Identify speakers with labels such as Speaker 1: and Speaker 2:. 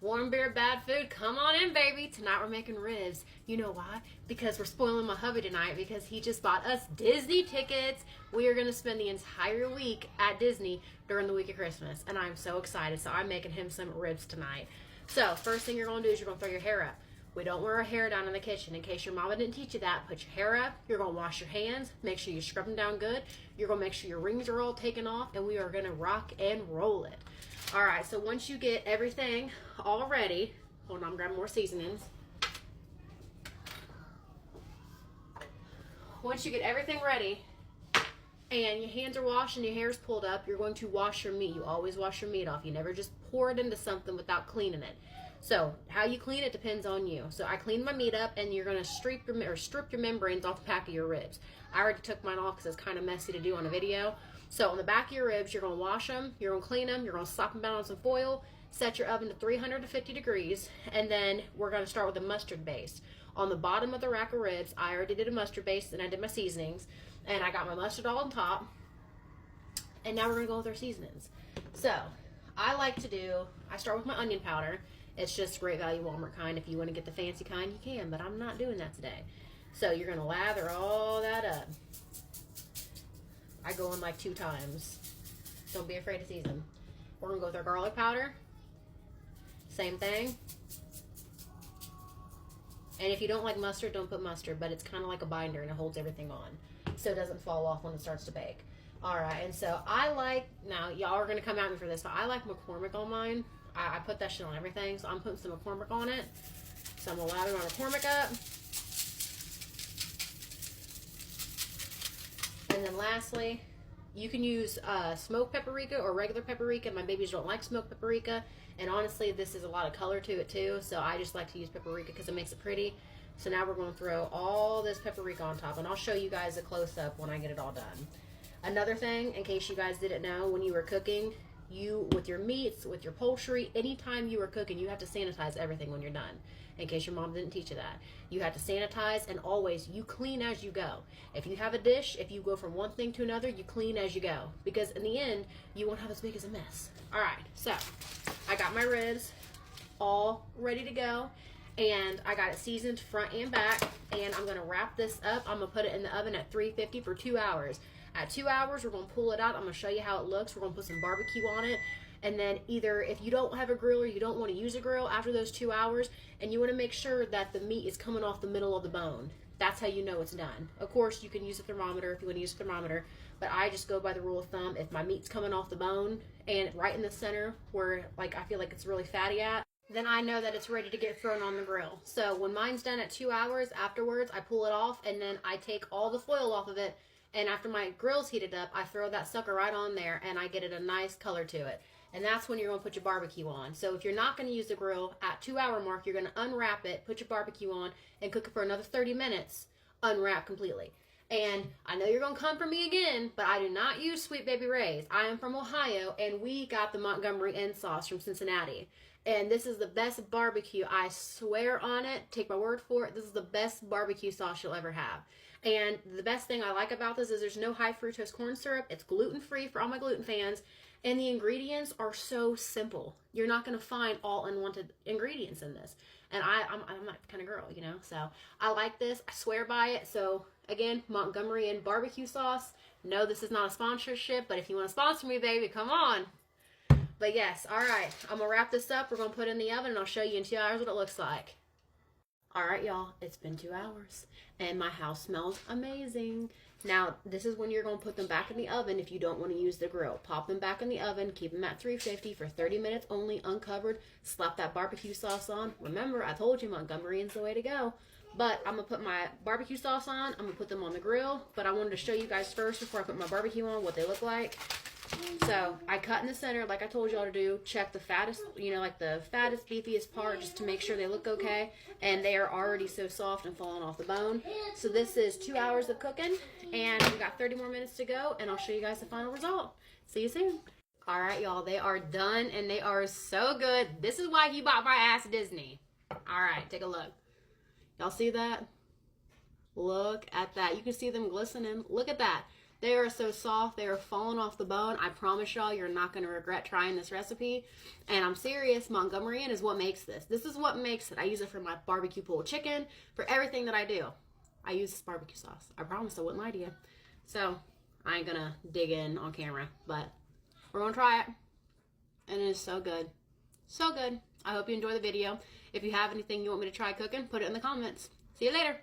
Speaker 1: Warm beer, bad food. Come on in, baby. Tonight we're making ribs. You know why? Because we're spoiling my hubby tonight because he just bought us Disney tickets. We are going to spend the entire week at Disney during the week of Christmas. And I'm so excited. So I'm making him some ribs tonight. So first thing you're going to do is you're going to throw your hair up. We don't wear our hair down in the kitchen. In case your mama didn't teach you that, put your hair up. You're going to wash your hands. Make sure you scrub them down good. You're going to make sure your rings are all taken off. And we are going to rock and roll it. All right, so once you get everything all ready, hold on, I'm grabbing more seasonings. Once you get everything ready and your hands are washed and your hair is pulled up, you're going to wash your meat. You always wash your meat off. You never just pour it into something without cleaning it. So how you clean it depends on you. So I cleaned my meat up, and you're going to strip your membranes off the back of your ribs. I already took mine off because it's kind of messy to do on a video. So on the back of your ribs, you're going to wash them, you're going to clean them, you're going to slap them down on some foil, set your oven to 350 degrees, and then we're going to start with a mustard base. On the bottom of the rack of ribs, I already did a mustard base, and I did my seasonings, and I got my mustard all on top, and now we're going to go with our seasonings. So I start with my onion powder. It's just Great Value Walmart kind. If you want to get the fancy kind, you can, but I'm not doing that today. So you're going to lather all that up. I go in like 2 times. Don't be afraid to season. We're going to go with our garlic powder. Same thing. And if you don't like mustard, don't put mustard, but it's kind of like a binder and it holds everything on so it doesn't fall off when it starts to bake. All right, and so now y'all are going to come at me for this, but I like McCormick on mine. I put that shit on everything, so I'm putting some McCormick on it. So I'm going to lather my McCormick up. And then lastly, you can use smoked paprika or regular paprika. My babies don't like smoked paprika. And honestly, this is a lot of color to it too. So I just like to use paprika because it makes it pretty. So now we're going to throw all this paprika on top. And I'll show you guys a close-up when I get it all done. Another thing, in case you guys didn't know, when you were cooking, with your meats, with your poultry, anytime you are cooking, you have to sanitize everything when you're done. In case your mom didn't teach you that. You have to sanitize, and always, you clean as you go. If you have a dish, if you go from one thing to another, you clean as you go. Because in the end, you won't have as big as a mess. Alright, so, I got my ribs all ready to go. And I got it seasoned front and back. And I'm going to wrap this up. I'm going to put it in the oven at 350 for 2 hours. At 2 hours, we're going to pull it out. I'm going to show you how it looks. We're going to put some barbecue on it. And then either if you don't have a grill or you don't want to use a grill after those 2 hours, and you want to make sure that the meat is coming off the middle of the bone, that's how you know it's done. Of course, you can use a thermometer if you want to use a thermometer, but I just go by the rule of thumb. If my meat's coming off the bone and right in the center where I feel like it's really fatty at, then I know that it's ready to get thrown on the grill. So when mine's done at 2 hours, afterwards, I pull it off, and then I take all the foil off of it. And after my grill's heated up, I throw that sucker right on there, and I get it a nice color to it. And that's when you're going to put your barbecue on. So if you're not going to use the grill, at 2 hour mark, you're going to unwrap it, put your barbecue on, and cook it for another 30 minutes, unwrap completely. And I know you're going to come for me again, but I do not use Sweet Baby Ray's. I am from Ohio, and we got the Montgomery Inn sauce from Cincinnati. And this is the best barbecue. I swear on it. Take my word for it. This is the best barbecue sauce you'll ever have. And the best thing I like about this is there's no high fructose corn syrup. It's gluten-free for all my gluten fans. And the ingredients are so simple. You're not going to find all unwanted ingredients in this. And I'm that kind of girl, you know. So I like this. I swear by it. So again, Montgomery Inn barbecue sauce. No, this is not a sponsorship. But if you want to sponsor me, baby, come on. But yes, all right. I'm going to wrap this up. We're going to put it in the oven, and I'll show you in 2 hours what it looks like. All right, y'all, it's been 2 hours, and my house smells amazing. Now, this is when you're going to put them back in the oven if you don't want to use the grill. Pop them back in the oven, keep them at 350 for 30 minutes only, uncovered. Slap that barbecue sauce on. Remember, I told you Montgomery Inn's the way to go. But I'm going to put my barbecue sauce on. I'm going to put them on the grill. But I wanted to show you guys first, before I put my barbecue on, what they look like. So I cut in the center like I told y'all to do. Check the fattest, like the fattest, beefiest part, just to make sure they look okay. And they are already so soft and falling off the bone. So this is 2 hours of cooking, and we got 30 more minutes to go, and I'll show you guys the final result. See you soon. All right, y'all, they are done, and they are so good. This is why you bought my ass Disney. All right, take a look. Y'all see that? Look at that. You can see them glistening. Look at that. They are so soft. They are falling off the bone. I promise y'all, you're not going to regret trying this recipe. And I'm serious. Montgomeryan is what makes this. This is what makes it. I use it for my barbecue pulled chicken, for everything that I do. I use this barbecue sauce. I promise I wouldn't lie to you. So, I ain't going to dig in on camera, but we're going to try it. And it is so good. So good. I hope you enjoy the video. If you have anything you want me to try cooking, put it in the comments. See you later.